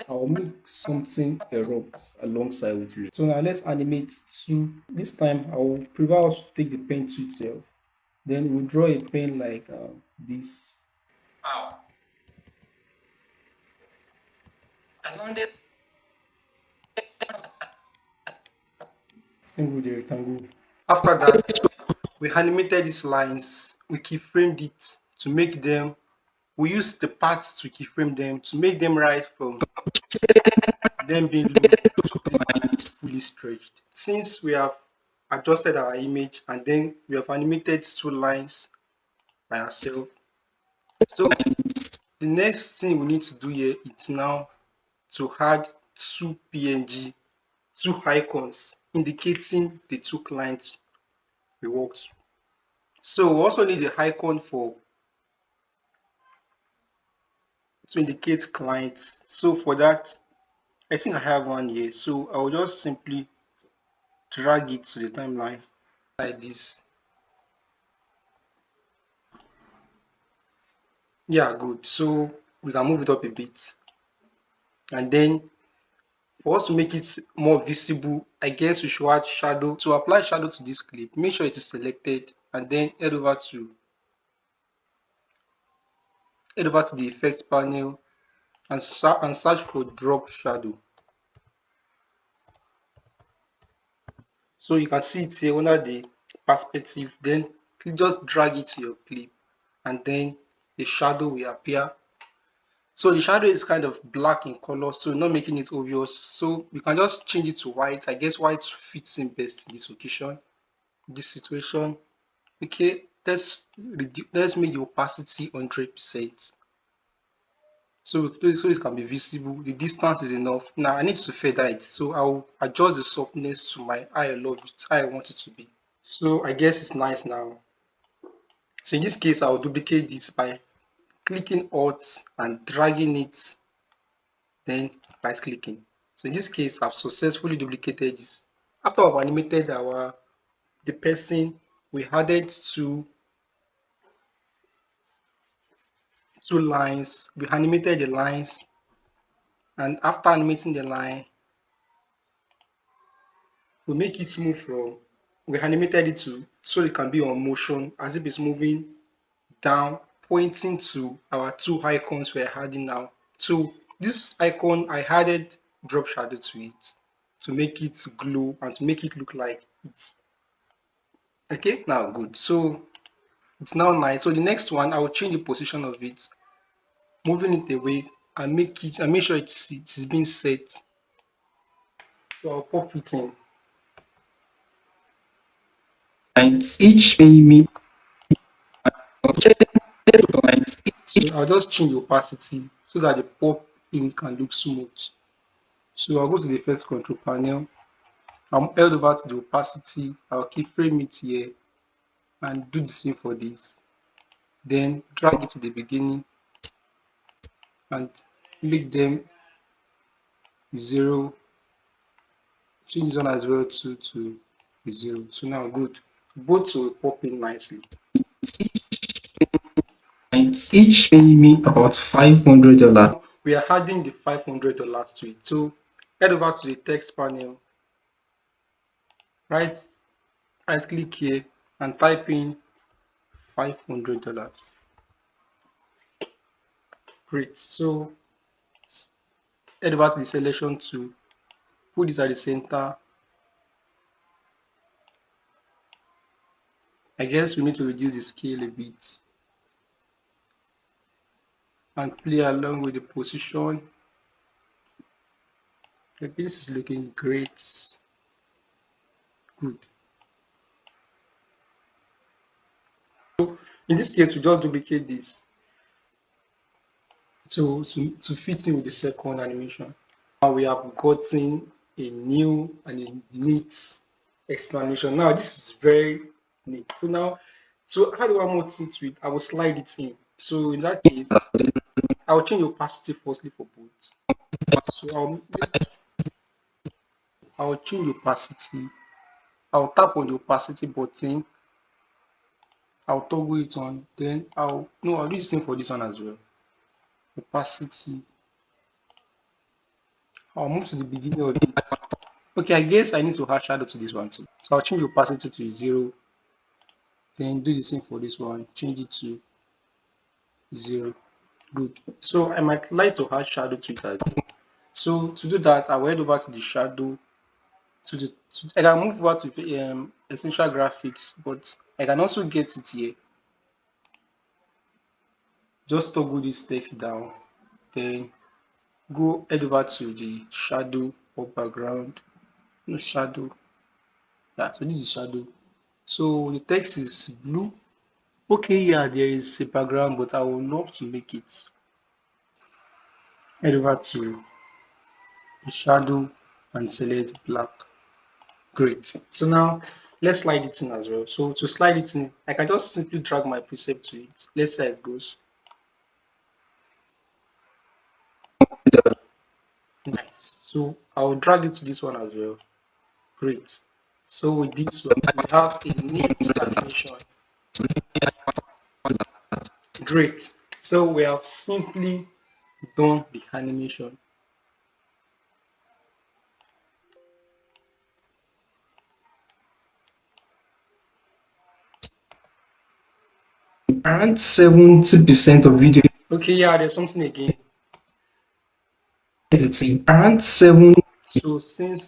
I'll make something erupt alongside with me. So now let's animate to, this time I will prefer us to take the pen to itself. Then we'll draw a pen like this. Wow. I landed. And with the rectangle. After that, we animated these lines, we keyframed it to make them, we used the parts to keyframe them to make them right from them being loose to them being fully stretched. Since we have adjusted our image and then we have animated two lines by ourselves, so the next thing we need to do here is now to add two PNG, two icons indicating the two clients we worked. So we also need the icon for to indicate clients. So for that, I think I have one here. So I'll just simply drag it to the timeline like this. Yeah, good. So we can move it up a bit. And then for us to make it more visible, I guess we should add shadow. To apply shadow to this clip, make sure it is selected and then head over to the effects panel and search for drop shadow. So you can see it here under the perspective, then you just drag it to your clip and then the shadow will appear. So the shadow is kind of black in color, so not making it obvious. So we can just change it to white. I guess white fits in best in this occasion, this situation. Okay, let's make the opacity 100%. So it can be visible. The distance is enough. Now I need to feather it. So I'll adjust the softness to my eye love it, how I want it to be. So I guess it's nice now. So in this case, I'll duplicate this by clicking Alt and dragging it, then right clicking. So in this case, I've successfully duplicated this. After I've animated the person, we added two lines. We animated the lines, and after animating the line, we make it move from. We animated it to so it can be on motion as if it's moving down, pointing to our two icons we're adding now. So this icon, I added drop shadow to it to make it glow and to make it look like it's okay. Now good. So it's now nice. So the next one, I will change the position of it, moving it away and make sure it's being set. So I'll pop it in. And each baby lines. So I'll just change the opacity so that the pop in can look smooth. So I'll go to the first control panel. I'm held over to the opacity. I'll keyframe it here and do the same for this. Then drag it to the beginning and make them 0. Change this one as well to 0. So now good. Both will pop in nicely. Each pay me about $500. We are adding the $500 to it. So head over to the text panel, right click here and type in $500. Great. So head over to the selection tool, put this at the center. I guess we need to reduce the scale a bit and play along with the position. This is looking great. Good. In this case, we just duplicate this to fit in with the second animation. Now we have gotten a new and a neat explanation. Now this is very neat. So how do I move it with? I will slide it in. So in that case, I'll change opacity firstly for both. So I'll change opacity. I'll tap on the opacity button. I'll toggle it on. Then I'll do the same for this one as well. Opacity. I'll move to the beginning of it. Okay, I guess I need to add shadow to this one too. So I'll change opacity to 0. Then do the same for this one. Change it to 0. Good. So I might like to add shadow to it as well. So to do that, I will head over to the shadow. I can move over to essential graphics, but I can also get it here. Just toggle this text down, then go head over to the shadow or background. No shadow. Yeah, so this is shadow. So the text is blue. Okay, yeah, there is a background, but I would love to make it. Head over to the shadow and select black. Great. So now let's slide it in as well. So to slide it in, I can just simply drag my preset to it. Let's see how it goes. Nice. So I'll drag it to this one as well. Great. So with this one, we have a neat animation. Great. So we have simply done the animation. Around 70% of video Okay, yeah, there's something again. editing. Around 7 So since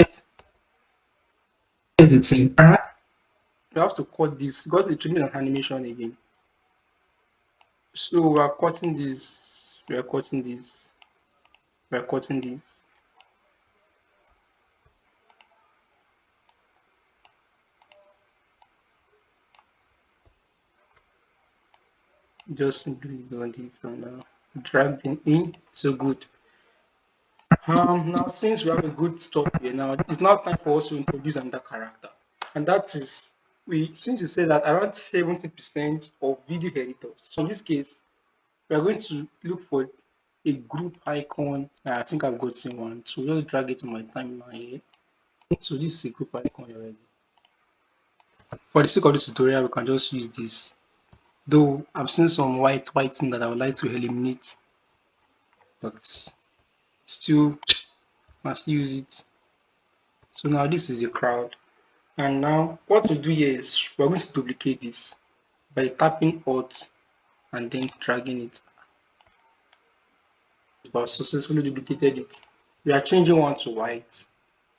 editing. we have to cut this because it should be an animation again. So we are cutting this, we are cutting this, we are cutting this. Just simply doing this and drag them in. So good. Now since we have a good stuff here, now it's now time for us to introduce another character, and that is since you said that around 70% of video editors. So in this case, we are going to look for a group icon. I think I've gotten one, so just drag it to my timeline here. So this is a group icon already. For the sake of this tutorial, we can just use this. Though I've seen some white thing that I would like to eliminate, but still must use it. So now this is a crowd. And now what to do here is we're going to duplicate this by tapping Alt and then dragging it. We've successfully duplicated it. We are changing one to white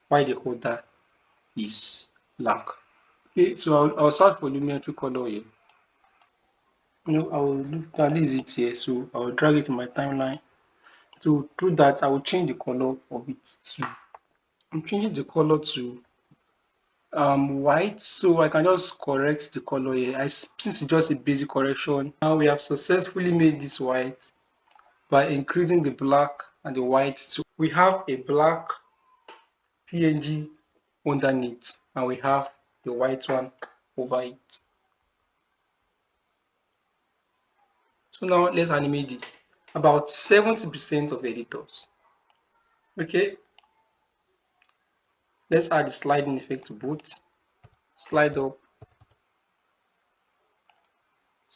while the other is black. Okay, so I'll search for lumetri color here. I will look at this it here, so I will drag it in my timeline. So through that, I will change the color of it to. I'm changing the color to white, so I can just correct the color here. Since it's just a basic correction, now we have successfully made this white by increasing the black and the white. So we have a black PNG underneath, and we have the white one over it. So now let's animate this. About 70% of editors. Okay, let's add the sliding effect to both. Slide up,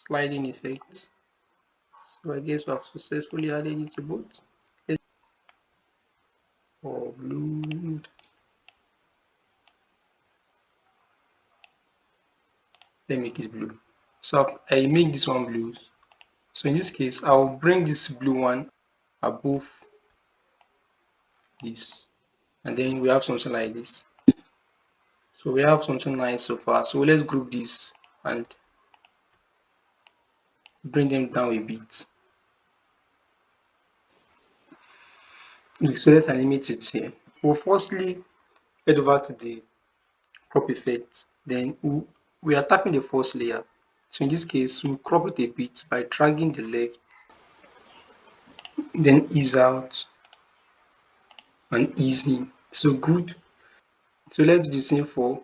sliding effects. So I guess we have successfully added it to both. For blue, let me make it blue. So I make this one blue. So in this case, I'll bring this blue one above this, and then we have something like this. So we have something nice so far. So let's group this and bring them down a bit. So let's animate it here. We'll firstly head over to the crop effect. Then we are tapping the first layer. So in this case, we'll crop it a bit by dragging the left, then ease out and ease in. So good. So let's do the same for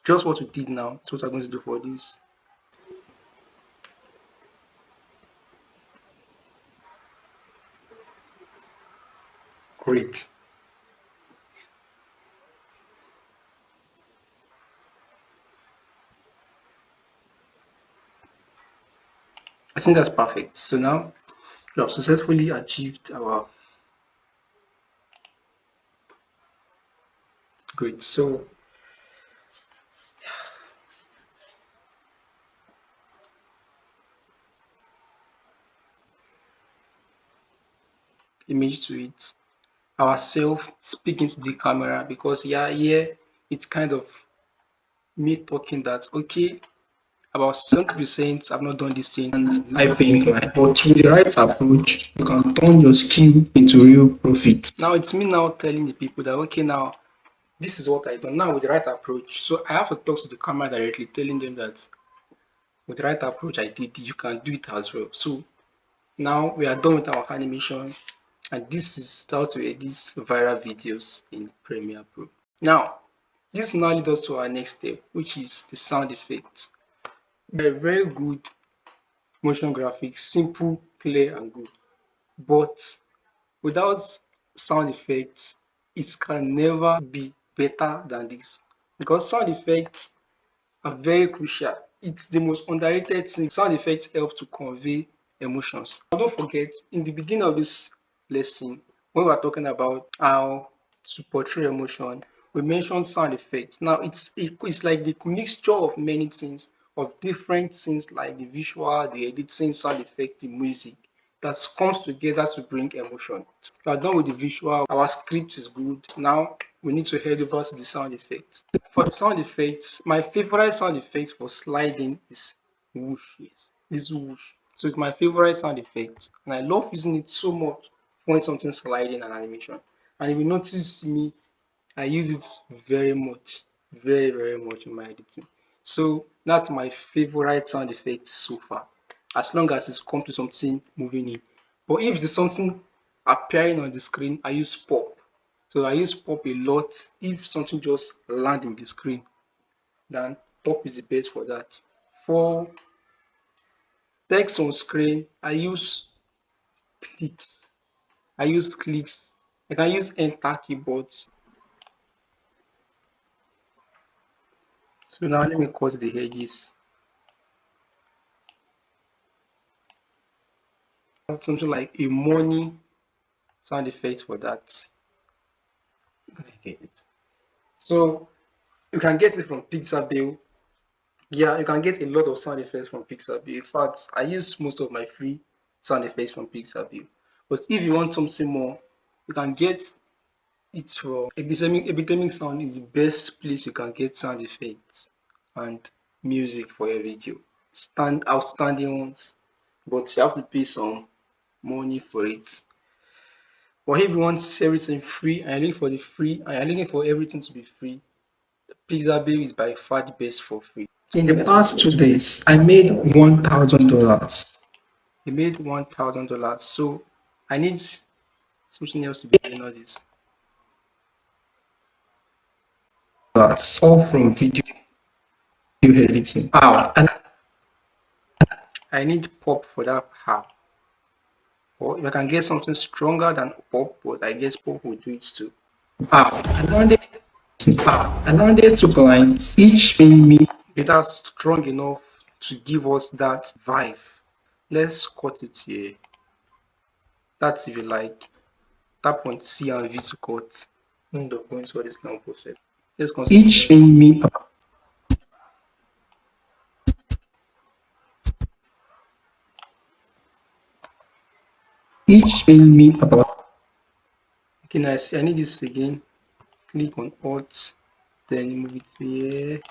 just what we did now. That's what I'm going to do for this. Great. I think that's perfect. So now we have successfully achieved our great. So image to it, ourselves speaking to the camera because yeah, here it's kind of me talking that okay, about 70% I've not done this thing. And I think like, but with the right approach, you can turn your skill into real profit. Now it's me now telling the people that okay now this is what I done now with the right approach. So I have to talk to the camera directly, telling them that with the right approach I did, you can do it as well. So now we are done with our animation, and this is how to edit viral videos in Premiere Pro. Now, this now leads us to our next step, which is the sound effects. They're very good motion graphics, simple, clear, and good. But without sound effects, it can never be better than this because sound effects are very crucial. It's the most underrated thing. Sound effects help to convey emotions. Now, don't forget, in the beginning of this lesson, when we are talking about how to portray emotion, we mentioned sound effects. Now, it's like the mixture of many things, of different things like the visual, the editing, sound effect, the music that comes together to bring emotion. We are done with the visual. Our script is good. Now we need to head over to the sound effects. For the sound effects, my favorite sound effect for sliding is whoosh. Yes, this whoosh. So it's my favorite sound effect, and I love using it so much when something sliding and animation. And if you notice me, I use it very much, very much in my editing. So that's my favorite sound effect so far, as long as it's come to something moving in. But if there's something appearing on the screen, I use pop. So I use pop a lot. If something just land in the screen, then pop is the best for that. For text on screen, I use clicks. I use clicks. I can use enter keyboards. So now let me cut the edges. Something like a money sound effect for that. I get it. So you can get it from Pixabay. Yeah, you can get a lot of sound effects from Pixabay. In fact, I use most of my free sound effects from Pixabay. But if you want something more, you can get it from Epidemic Sound is the best place you can get sound effects and music for your video. Outstanding ones, but you have to pay some money for it. But if you want everything free and you're looking for the free and you're looking for everything to be free, Pixabay is by far the best for free. In the past 2 days, I made $1,000. They made $1,000. So I need something else to be doing all this. That's all from video editing. Wow. And I need pop for that how. Or if I can get something stronger than pop, but I guess pop will do it too. wow. I landed two clients, each paying me. That's strong enough to give us that vibe. Let's cut it here. That's if you like. Tap on C and V to cut. End of going for this long process. Let's continue. Each paying me each paying me about Okay, now I need this again. Click on Alt, then move it here.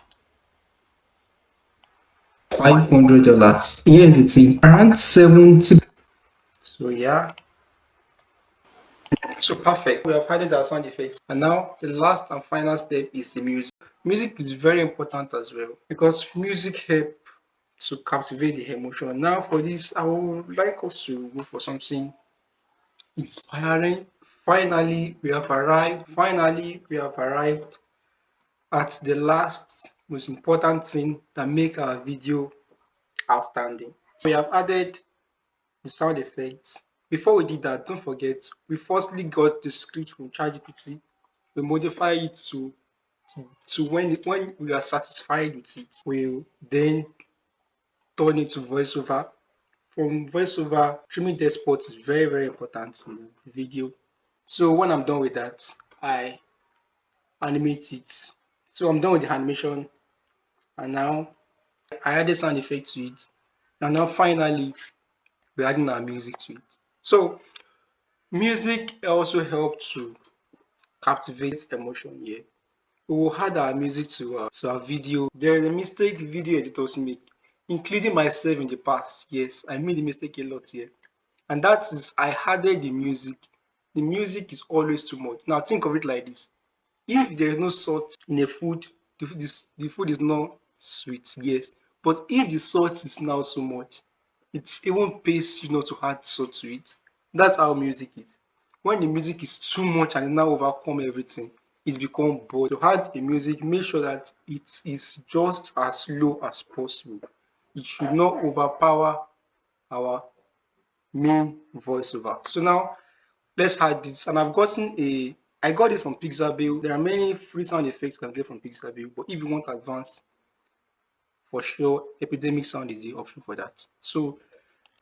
$500. Here's the thing, around 70. So yeah, so perfect. We have added our sound effects, and now the last and final step is the music. Music is very important as well because music help to captivate the emotion. Now for this, I would like us to go for something inspiring. Finally, we have arrived at the last most important thing that make our video outstanding. So we have added the sound effects. Before we did that, don't forget, we firstly got the script from ChatGPT. We modify it to when we are satisfied with it, we'll then turn it to voiceover. From voiceover, trimming the spot is very, very important in the video. So when I'm done with that, I animate it. So I'm done with the animation, and now I added sound effect to it. And now finally, we're adding our music to it. So music also helps to captivate emotion here. We will add our music to our video. There is a mistake video editors make, including myself in the past. Yes, I made a mistake a lot here. And that is I added the music. The music is always too much. Now think of it like this. If there is no salt in a food, the food is not sweet, yes. But if the salt is now so much, it even pays you not to add salt to it. That's how music is. When the music is too much and it now overcome everything, it's become bored. To add the music, make sure that it is just as low as possible. It should not overpower our main voiceover. So now let's add this. And I got it from Pixabay. There are many free sound effects you can get from Pixabay, but if you want advanced, for sure, Epidemic Sound is the option for that. So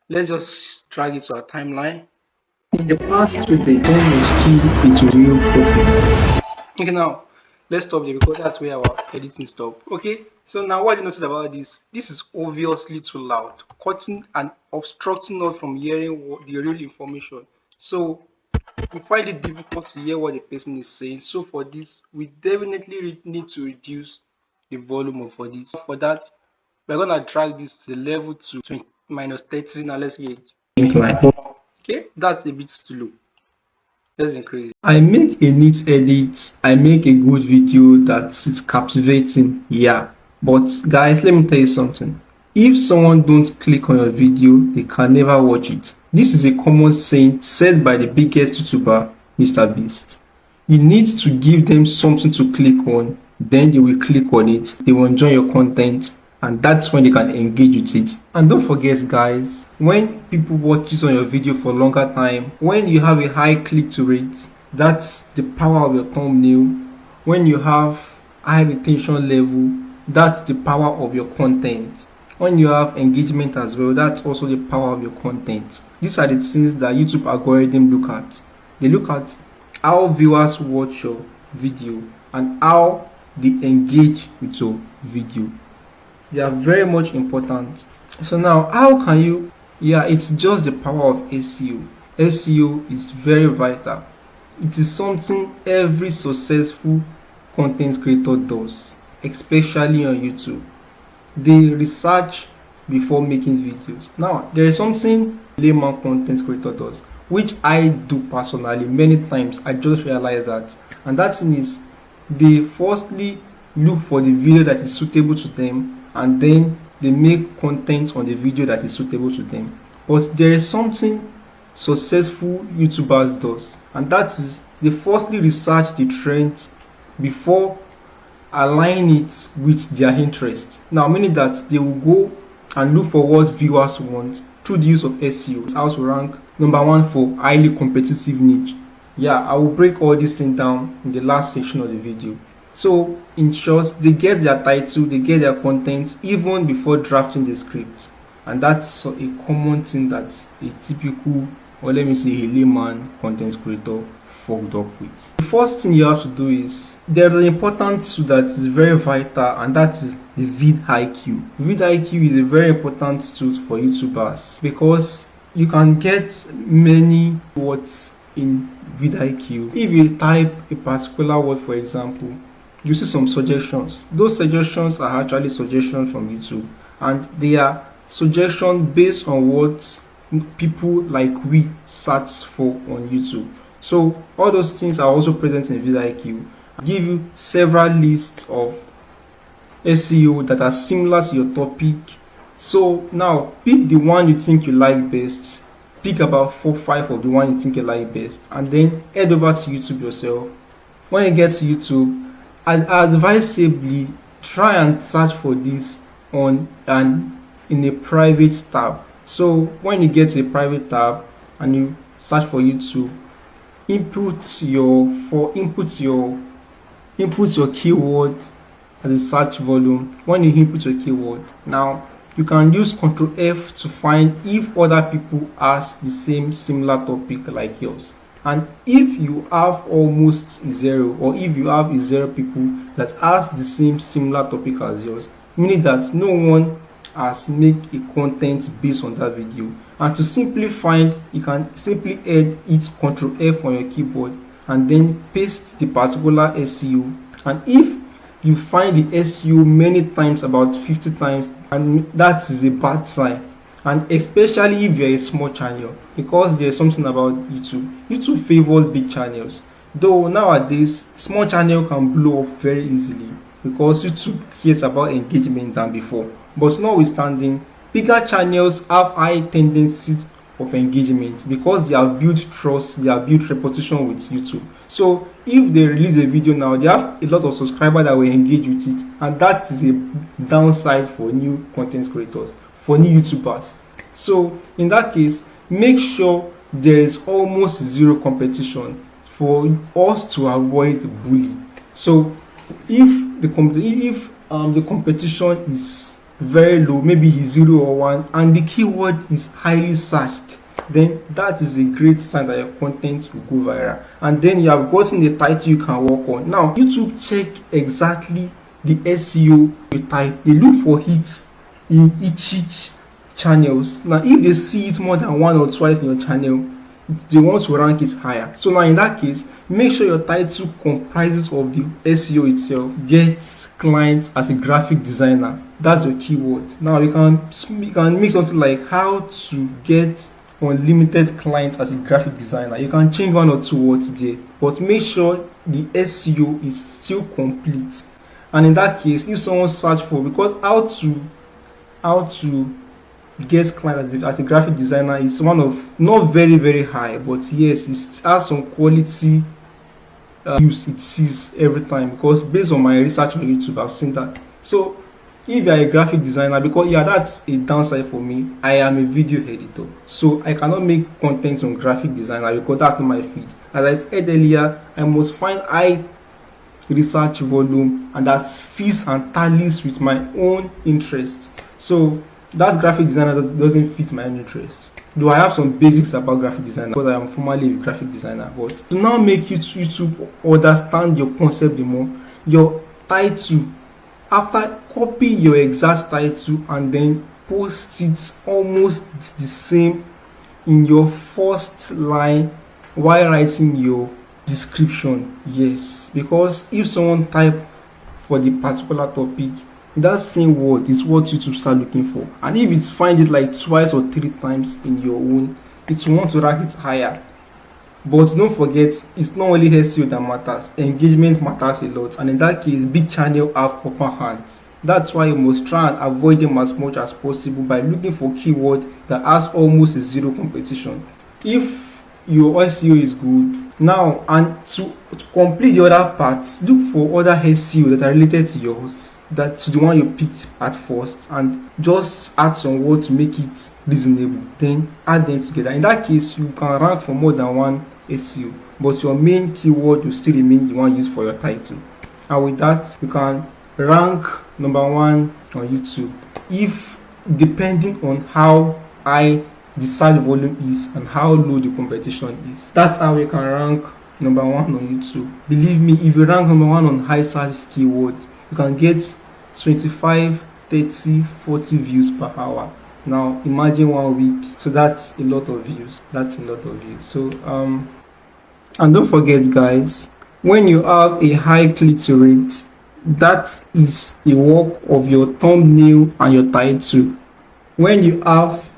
let's just drag it to our timeline. In the past 2 days, when you skill into real profit. Okay, now let's stop there because that's where our editing stop. Okay, so now what you notice about this? This is obviously too loud, cutting and obstructing us from hearing the real information. So we find it difficult to hear what the person is saying. So for this, we definitely need to reduce the volume of for this. For that, we're gonna drag this to the level to 20 minus 30. Now let's hear it. Okay, that's a bit too low. Let's increase it. I make a neat edit, I make a good video that is captivating, yeah. But guys, let me tell you something. If someone don't click on your video, they can never watch it. This is a common saying said by the biggest YouTuber, Mr. Beast. You need to give them something to click on, then they will click on it, they will enjoy your content, and that's when they can engage with it. And don't forget guys, when people watches on your video for a longer time, when you have a high click-to rate, that's the power of your thumbnail. When you have high retention level, that's the power of your content. When you have engagement as well, that's also the power of your content. These are the things that YouTube algorithm look at. They look at how viewers watch your video and how they engage with your video. They are very much important. So now, how can you? Yeah, it's just the power of SEO. SEO is very vital. It is something every successful content creator does, especially on YouTube. They research before making videos. Now, there is something layman content creator does, which I do personally many times. I just realized that, and that thing is, they firstly look for the video that is suitable to them, and then they make content on the video that is suitable to them. But there is something successful YouTubers does, and that is they firstly research the trends before align it with their interest. Now, meaning that they will go and look for what viewers want through the use of SEO. How to rank number one for highly competitive niche. Yeah, I will break all this thing down in the last section of the video. So in short, they get their title, they get their content even before drafting the script, and that's a common thing that a typical, or let me say a layman content creator fucked up with. The first thing you have to do is there's an important tool that is very vital, and that is the vidIQ. vidIQ is a very important tool for YouTubers because you can get many words in vidIQ. If you type a particular word, for example, you see some suggestions. Those suggestions are actually suggestions from YouTube, and they are suggestions based on what people like we search for on YouTube. So all those things are also present in vidIQ. I give you several lists of SEO that are similar to your topic So now pick the one you think you like best. Pick about 4 5 of the one you think you like best, and then head over to YouTube yourself. When you get to YouTube, advisably try and search for this on an in a private tab. So when you get to a private tab and you search for YouTube, input your keyword as a search volume. When you input your keyword, now you can use Ctrl F to find if other people ask the same similar topic like yours. And if you have almost zero, or if you have zero people that ask the same similar topic as yours, meaning that no one has make a content based on that video, and to simply find, you can simply add it Ctrl F on your keyboard and then paste the particular SEO. And if you find the SEO many times, about 50 times, and that is a bad sign. And especially if you're a small channel, because there's something about YouTube favors big channels. Though nowadays small channel can blow up very easily because YouTube cares about engagement than before. But notwithstanding, bigger channels have high tendencies of engagement because they have built trust, they have built reputation with YouTube. So if they release a video now, they have a lot of subscribers that will engage with it, and that is a downside for new content creators, for new YouTubers. So in that case, make sure there is almost zero competition for us to avoid bully. So if the competition is very low, maybe 0 or 1, and the keyword is highly searched, then that is a great sign that your content will go viral, and then you have gotten the title you can work on. Now YouTube check exactly the SEO you type. They look for hits in each channels. Now if they see it more than 1 or twice in your channel, they want to rank it higher. So now in that case, make sure your title comprises of the SEO itself. Get clients as a graphic designer, that's your keyword. Now you can make something like how to get unlimited clients as a graphic designer. You can change 1 or 2 words there, but make sure the SEO is still complete. And in that case, if someone search for, because how to get clients as a graphic designer is one of, not very high, but yes, it has some quality views it sees every time, because based on my research on YouTube, I've seen that. So if you are a graphic designer, because that's a downside for me, I am a video editor, so I cannot make content on graphic designer because that's not my field. As I said earlier, I must find high research volume and that fits and tallies with my own interest. So that graphic designer doesn't fit my own interest. Though I have some basics about graphic design because I am formerly a graphic designer, but to now make YouTube understand your concept more, your title, after copy your exact title and then post it almost the same in your first line while writing your description. Yes, because if someone type for the particular topic, that same word is what YouTube start looking for, and if it find it like 2 or 3 times in your own, it will want to rank it higher. But don't forget, it's not only SEO that matters, engagement matters a lot, and in that case, big channel have upper hands. That's why you must try and avoid them as much as possible by looking for keyword that has almost zero competition. If your SEO is good now, and to complete the other parts, look for other SEO that are related to yours, that's the one you picked at first, and just add some words to make it reasonable, then add them together. In that case, you can rank for more than one SEO, but your main keyword will still remain the one used for your title. And with that, you can rank number 1 on YouTube, if depending on how high the search volume is and how low the competition is. That's how you can rank number 1 on YouTube. Believe me, if you rank number 1 on high search keyword, you can get 25, 30, 40 views per hour. Now imagine 1 week, so that's a lot of views. So and don't forget guys, when you have a high click-through rate, that is the work of your thumbnail and your title. When you have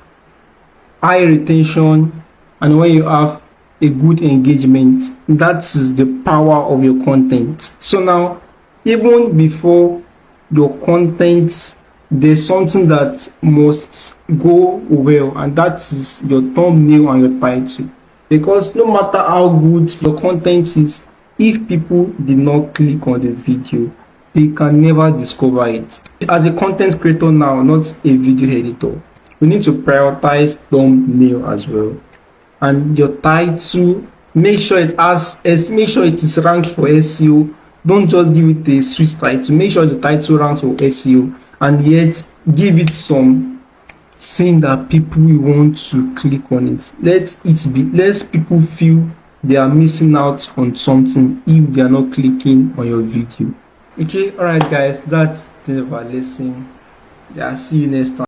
high retention and when you have a good engagement, that is the power of your content. So now, even before your content there's something that must go well, and that is your thumbnail and your title. Because no matter how good your content is, if people did not click on the video, they can never discover it. As a content creator now, not a video editor, we need to prioritize thumbnail as well. And your title, make sure it is ranked for SEO. Don't just give it a Swiss title. Make sure the title ranks for SEO, and yet give it some thing that people will want to click on it. Let people feel they are missing out on something if they are not clicking on your video. Okay, alright guys, that's the end of our lesson. Yeah, see you next time.